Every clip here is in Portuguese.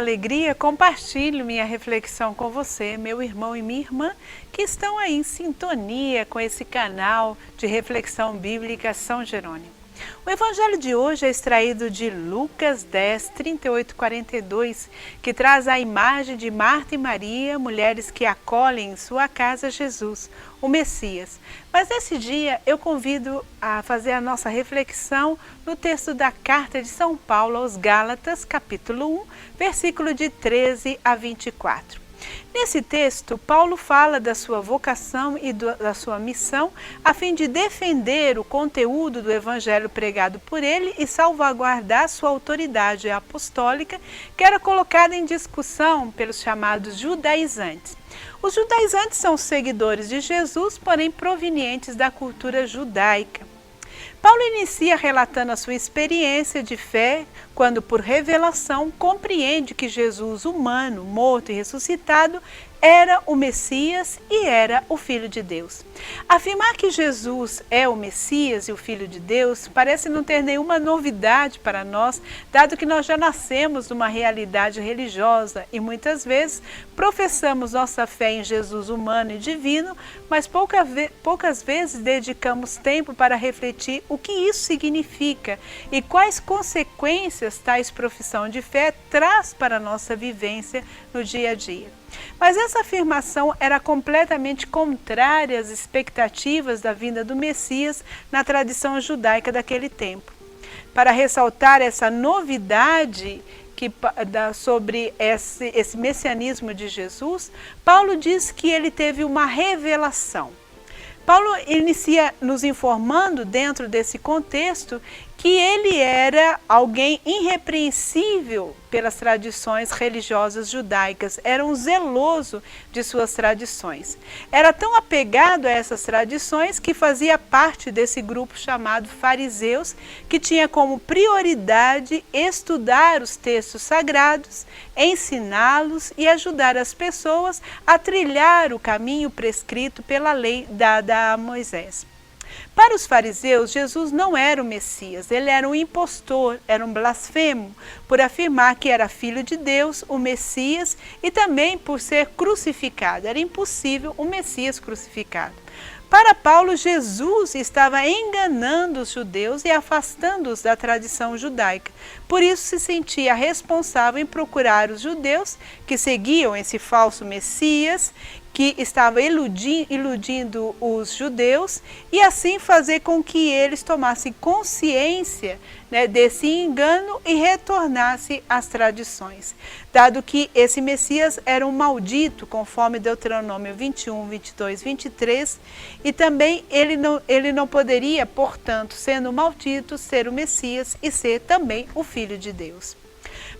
alegria compartilho minha reflexão com você, meu irmão e minha irmã, que estão aí em sintonia com esse canal de reflexão bíblica São Jerônimo. O evangelho de hoje é extraído de Lucas 10, 38 e 42, que traz a imagem de Marta e Maria, mulheres que acolhem em sua casa Jesus, o Messias. Mas nesse dia eu convido a fazer a nossa reflexão no texto da carta de São Paulo aos Gálatas, capítulo 1, versículo de 13 a 24. Nesse texto, Paulo fala da sua vocação e da sua missão a fim de defender o conteúdo do evangelho pregado por ele e salvaguardar sua autoridade apostólica, que era colocada em discussão pelos chamados judaizantes. Os judaizantes são seguidores de Jesus, porém provenientes da cultura judaica. Paulo inicia relatando a sua experiência de fé quando, por revelação, compreende que Jesus humano, morto e ressuscitado, era o Messias e era o Filho de Deus. Afirmar que Jesus é o Messias e o Filho de Deus parece não ter nenhuma novidade para nós, dado que nós já nascemos numa realidade religiosa e muitas vezes professamos nossa fé em Jesus humano e divino, mas poucas vezes dedicamos tempo para refletir o que isso significa e quais consequências tais profissão de fé traz para a nossa vivência no dia a dia. Mas essa afirmação era completamente contrária às expectativas da vinda do Messias na tradição judaica daquele tempo. Para ressaltar essa novidade sobre esse messianismo de Jesus, Paulo diz que ele teve uma revelação. Paulo inicia nos informando, dentro desse contexto, que ele era alguém irrepreensível pelas tradições religiosas judaicas, era um zeloso de suas tradições. Era tão apegado a essas tradições que fazia parte desse grupo chamado fariseus, que tinha como prioridade estudar os textos sagrados, ensiná-los e ajudar as pessoas a trilhar o caminho prescrito pela lei dada a Moisés. Para os fariseus, Jesus não era o Messias, ele era um impostor, era um blasfemo, por afirmar que era filho de Deus, o Messias, e também por ser crucificado. Era impossível o Messias crucificado. Para Paulo, Jesus estava enganando os judeus e afastando-os da tradição judaica. Por isso se sentia responsável em procurar os judeus que seguiam esse falso Messias, que estava iludindo os judeus, e assim fazer com que eles tomassem consciência, desse engano e retornassem às tradições. Dado que esse Messias era um maldito, conforme Deuteronômio 21, 22, 23, e também ele não poderia, portanto, sendo maldito, ser o Messias e ser também o Filho de Deus.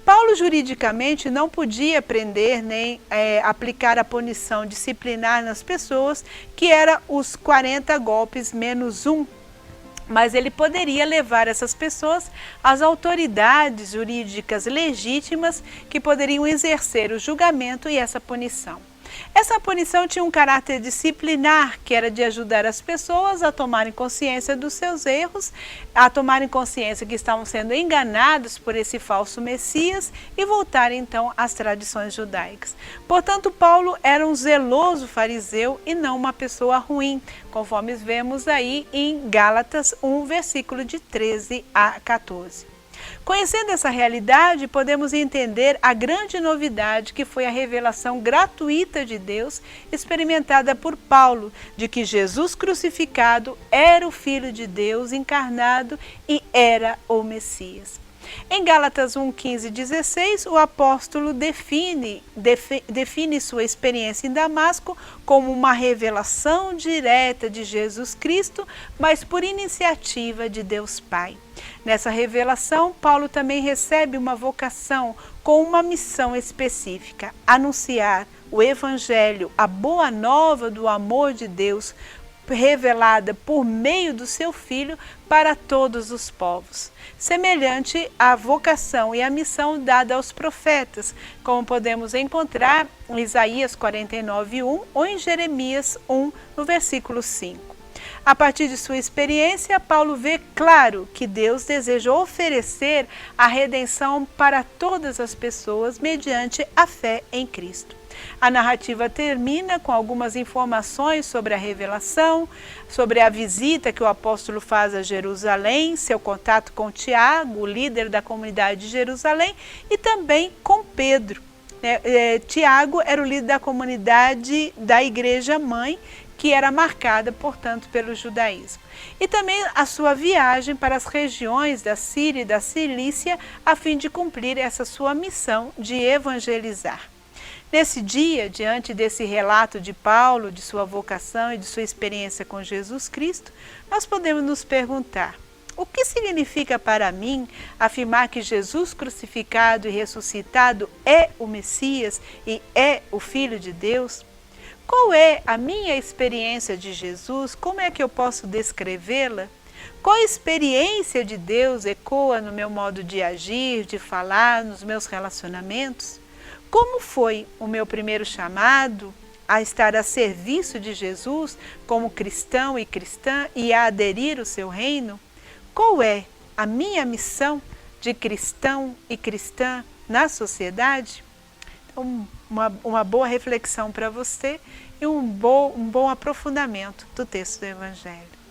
Paulo juridicamente não podia prender nem aplicar a punição disciplinar nas pessoas, que era os 40 golpes menos um, mas ele poderia levar essas pessoas às autoridades jurídicas legítimas que poderiam exercer o julgamento e essa punição. Essa punição tinha um caráter disciplinar, que era de ajudar as pessoas a tomarem consciência dos seus erros, a tomarem consciência que estavam sendo enganados por esse falso Messias e voltarem então às tradições judaicas. Portanto, Paulo era um zeloso fariseu e não uma pessoa ruim, conforme vemos aí em Gálatas 1, versículo de 13 a 14. Conhecendo essa realidade, podemos entender a grande novidade que foi a revelação gratuita de Deus, experimentada por Paulo, de que Jesus crucificado era o Filho de Deus encarnado e era o Messias. Em Gálatas 1, 15 e 16, o apóstolo define sua experiência em Damasco como uma revelação direta de Jesus Cristo, mas por iniciativa de Deus Pai. Nessa revelação, Paulo também recebe uma vocação com uma missão específica: anunciar o Evangelho, a boa nova do amor de Deus, revelada por meio do seu Filho para todos os povos, semelhante à vocação e à missão dada aos profetas, como podemos encontrar em Isaías 49:1 ou em Jeremias 1, no versículo 5. A partir de sua experiência, Paulo vê claro que Deus deseja oferecer a redenção para todas as pessoas mediante a fé em Cristo. A narrativa termina com algumas informações sobre a revelação, sobre a visita que o apóstolo faz a Jerusalém, seu contato com Tiago, o líder da comunidade de Jerusalém, e também com Pedro. Tiago era o líder da comunidade da igreja mãe, que era marcada, portanto, pelo judaísmo. E também a sua viagem para as regiões da Síria e da Cilícia, a fim de cumprir essa sua missão de evangelizar. Nesse dia, diante desse relato de Paulo, de sua vocação e de sua experiência com Jesus Cristo, nós podemos nos perguntar: o que significa para mim afirmar que Jesus crucificado e ressuscitado é o Messias e é o Filho de Deus? Qual é a minha experiência de Jesus? Como é que eu posso descrevê-la? Qual experiência de Deus ecoa no meu modo de agir, de falar, nos meus relacionamentos? Como foi o meu primeiro chamado a estar a serviço de Jesus como cristão e cristã e a aderir ao seu reino? Qual é a minha missão de cristão e cristã na sociedade? Então, uma boa reflexão para você e um bom aprofundamento do texto do Evangelho.